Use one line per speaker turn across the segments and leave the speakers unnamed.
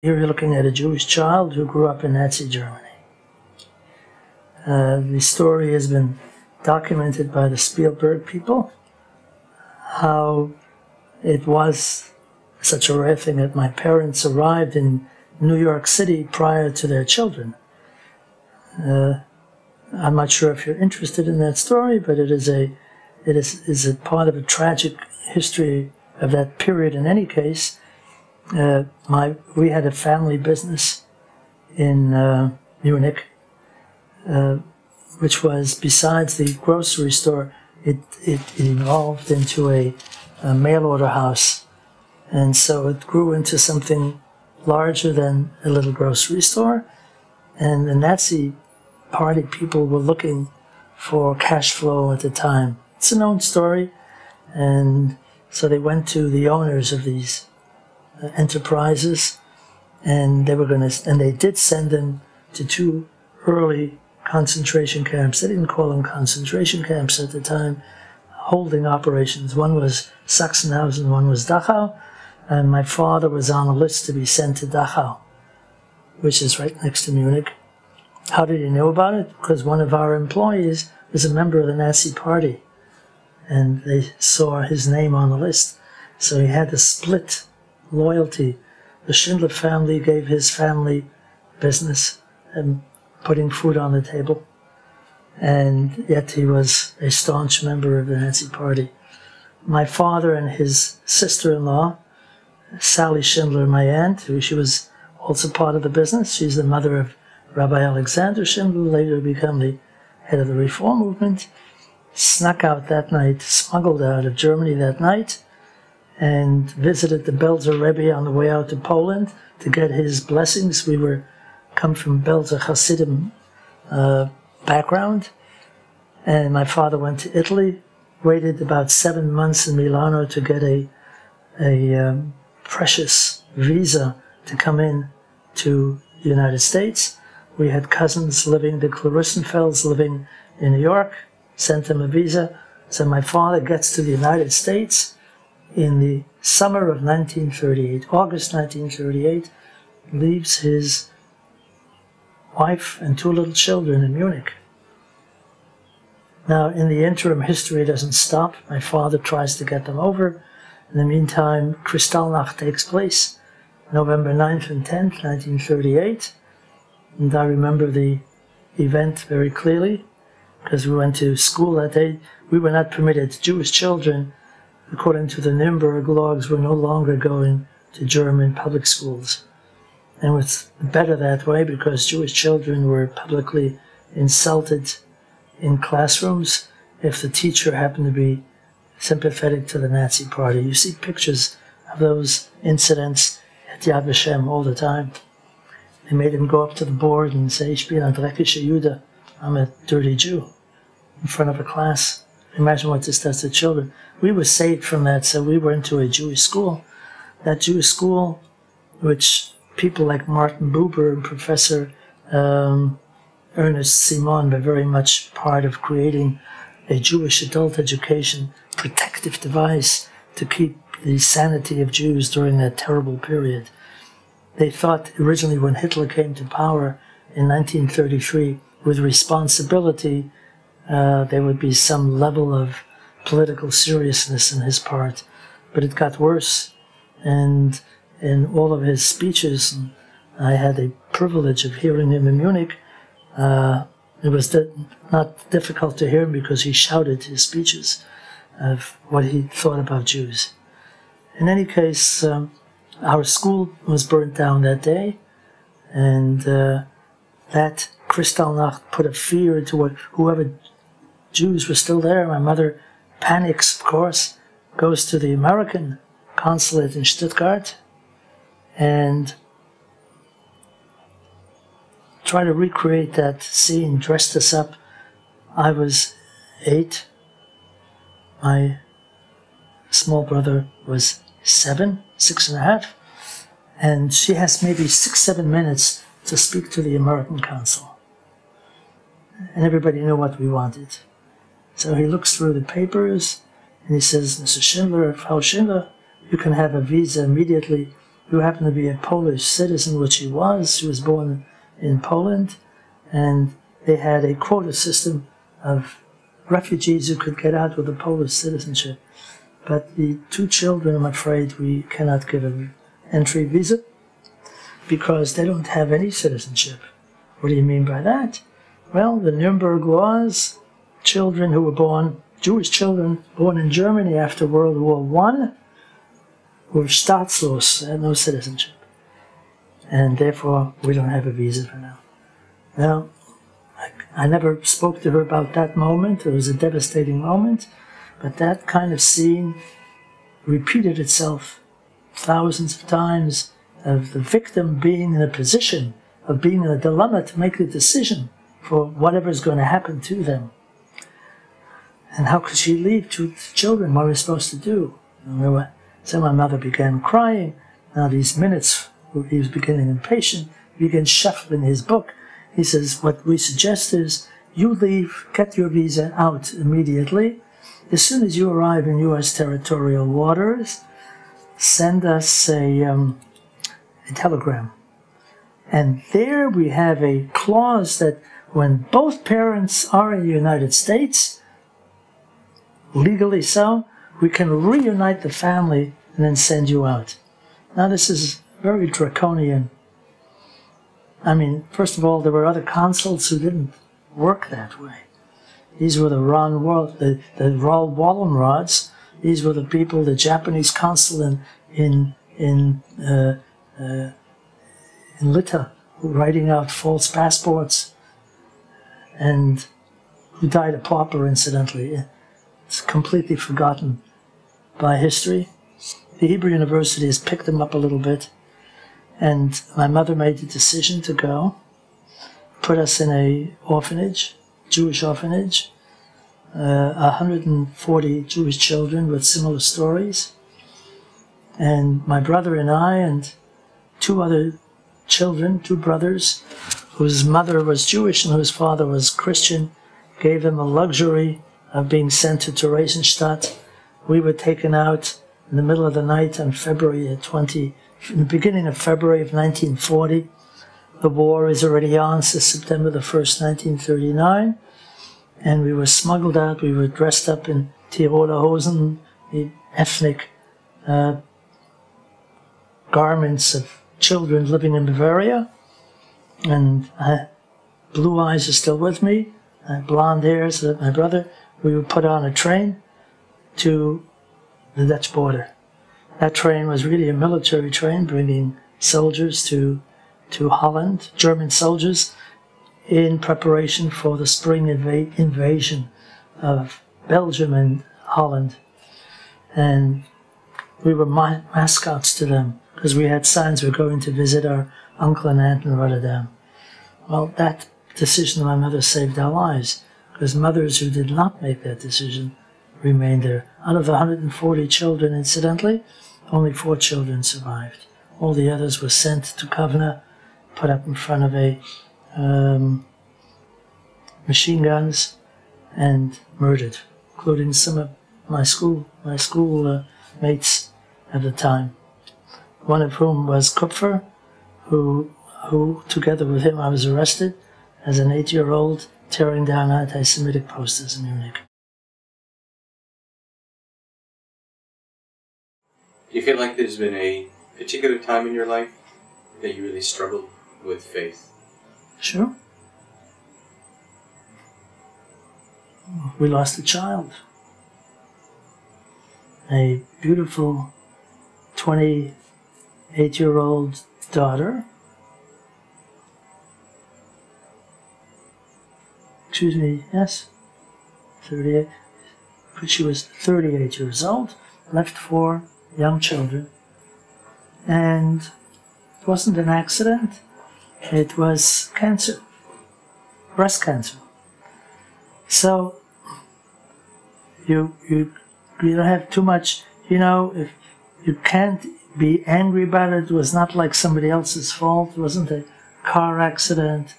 Here you're looking at a Jewish child who grew up in Nazi Germany. The story has been documented by the Spielberg people, how it was such a rare thing that my parents arrived in New York City prior to their children. I'm not sure if you're interested in that story, but it is a part of a tragic history of that period in any case. We had a family business in Munich, which was, besides the grocery store, it evolved into a mail order house. And so it grew into something larger than a little grocery store. And the Nazi Party people were looking for cash flow at the time. It's a known story. And so they went to the owners of these enterprises, and they did send them to 2 early concentration camps. They didn't call them concentration camps at the time, holding operations. One was Sachsenhausen, one was Dachau, and my father was on a list to be sent to Dachau, which is right next to Munich. How did he know about it? Because one of our employees was a member of the Nazi Party, and they saw his name on the list. So he had to split loyalty. The Schindler family gave his family business and putting food on the table, and yet he was a staunch member of the Nazi Party. My father and his sister-in-law, Sally Schindler, my aunt, she was also part of the business. She's the mother of Rabbi Alexander Schindler, later become the head of the Reform movement, snuck out that night, smuggled out of Germany that night, and visited the Belzer Rebbe on the way out to Poland to get his blessings. We come from Belzer Hasidim background, and my father went to Italy, waited about 7 months in Milano to get a precious visa to come in to the United States. We had cousins living, the Clarissenfelds living in New York, sent them a visa. So my father gets to the United States in the summer of 1938, August 1938, leaves his wife and 2 little children in Munich. Now, in the interim, history doesn't stop. My father tries to get them over. In the meantime, Kristallnacht takes place, November 9th and 10th, 1938. And I remember the event very clearly, because we went to school that day. We were not permitted, Jewish children, according to the Nuremberg laws, were no longer going to German public schools. And it was better that way, because Jewish children were publicly insulted in classrooms if the teacher happened to be sympathetic to the Nazi Party. You see pictures of those incidents at Yad Vashem all the time. They made him go up to the board and say, "Ich bin ein dreckischer Jude," I'm a dirty Jew, in front of a class. Imagine what this does to children. We were saved from that, so we went to a Jewish school. That Jewish school, which people like Martin Buber and Professor Ernest Simon were very much part of creating a Jewish adult education protective device to keep the sanity of Jews during that terrible period. They thought originally, when Hitler came to power in 1933, with responsibility, there would be some level of political seriousness in his part. But it got worse, and in all of his speeches, and I had the privilege of hearing him in Munich, it was not difficult to hear him because he shouted his speeches of what he thought about Jews. In any case, our school was burnt down that day, and that Kristallnacht put a fear into whoever Jews were still there. My mother panics, of course, goes to the American consulate in Stuttgart and try to recreate that scene, dressed us up. I was 8. My small brother was 7, 6.5, and she has maybe 6-7 minutes to speak to the American consul. And everybody knew what we wanted. So he looks through the papers, and he says, "Mr. Schindler, Frau Schindler, you can have a visa immediately who happened to be a Polish citizen, which he was. She was born in Poland, and they had a quota system of refugees who could get out with a Polish citizenship. But the 2 children, I'm afraid, we cannot give an entry visa because they don't have any citizenship. What do you mean by that? Well, the Nuremberg laws, children who were born, Jewish children born in Germany after World War I, were staatslos, had no citizenship. And therefore, we don't have a visa for now. Now, I never spoke to her about that moment. It was a devastating moment. But that kind of scene repeated itself thousands of times, of the victim being in a position of being in a dilemma to make the decision for whatever is going to happen to them. And how could she leave 2 children? What are we supposed to do? So my mother began crying. Now these minutes, he was beginning impatient. He began shuffling his book. He says, what we suggest is you leave, get your visa out immediately. As soon as you arrive in U.S. territorial waters, send us a telegram. And there we have a clause that when both parents are in the United States, legally so, we can reunite the family and then send you out. Now this is very draconian. I mean, first of all, there were other consuls who didn't work that way. These were the Raoul Wallenrods. These were the people, the Japanese consul in Lita, writing out false passports, and who died a pauper, incidentally. It's completely forgotten by history. The Hebrew University has picked them up a little bit, and my mother made the decision to go, put us in a orphanage, Jewish orphanage, 140 Jewish children with similar stories, and my brother and I and 2 other children, 2 brothers, whose mother was Jewish and whose father was Christian, gave them the luxury of being sent to Theresienstadt. We were taken out in the middle of the night on February 20, in the beginning of February of 1940. The war is already on since September the 1st, 1939. And we were smuggled out. We were dressed up in Tiroler Hosen, the ethnic garments of children living in Bavaria. And blue eyes are still with me, blonde hair, so that my brother, we were put on a train to the Dutch border. That train was really a military train bringing soldiers to Holland, German soldiers, in preparation for the spring invasion of Belgium and Holland. And we were mascots to them because we had signs we were going to visit our uncle and aunt in Rotterdam. Well, that decision of my mother saved our lives, because mothers who did not make that decision remained there. Out of the 140 children, incidentally, only 4 children survived. All the others were sent to Kovna, put up in front of a machine guns, and murdered, including some of my school mates at the time. One of whom was Kupfer, who together with him I was arrested as an 8-year-old tearing down anti-Semitic posters in Munich.
Do you feel like there's been a particular time in your life that you really struggled with faith?
Sure. We lost a child. A beautiful 28-year-old daughter. Excuse me, yes? 38. She was 38 years old, left 4 young children. And it wasn't an accident. It was cancer, breast cancer. So you don't have too much, if you can't be angry about it. It was not like somebody else's fault. It wasn't a car accident,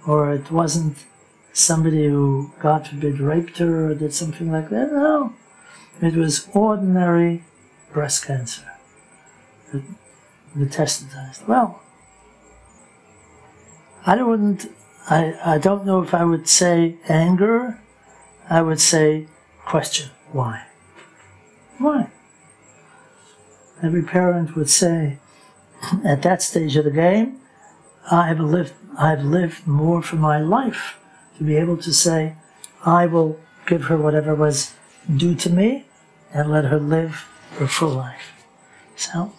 or it wasn't somebody who, God forbid, raped her or did something like that. No, it was ordinary breast cancer. metastasized. Well, I don't know if I would say anger. I would say question. Why? Why? Every parent would say, at that stage of the game, I've lived more for my life to be able to say, I will give her whatever was due to me and let her live her full life. So,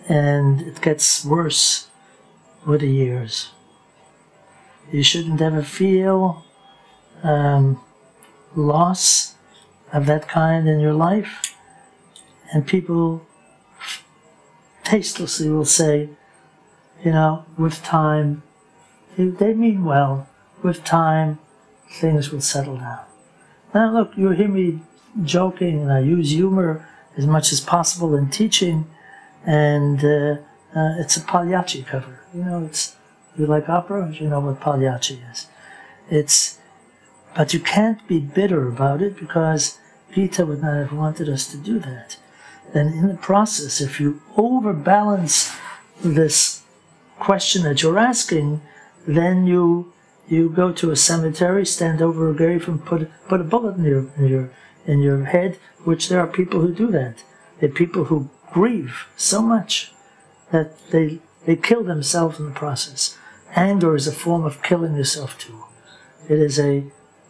and it gets worse with the years. You shouldn't ever feel loss of that kind in your life, and people tastelessly will say, with time, they mean well, with time things will settle down. Now look, you hear me joking, and I use humor as much as possible in teaching, and it's a Pagliacci cover. You like opera? You know what Pagliacci is. But you can't be bitter about it, because Gita would not have wanted us to do that. And in the process, if you overbalance this question that you're asking, then you go to a cemetery, stand over a grave, and put a bullet in your head, which there are people who do that. There are people who grieve so much that they kill themselves in the process. Anger is a form of killing yourself too. It is a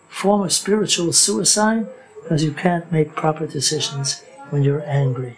form of spiritual suicide, because you can't make proper decisions when you're angry.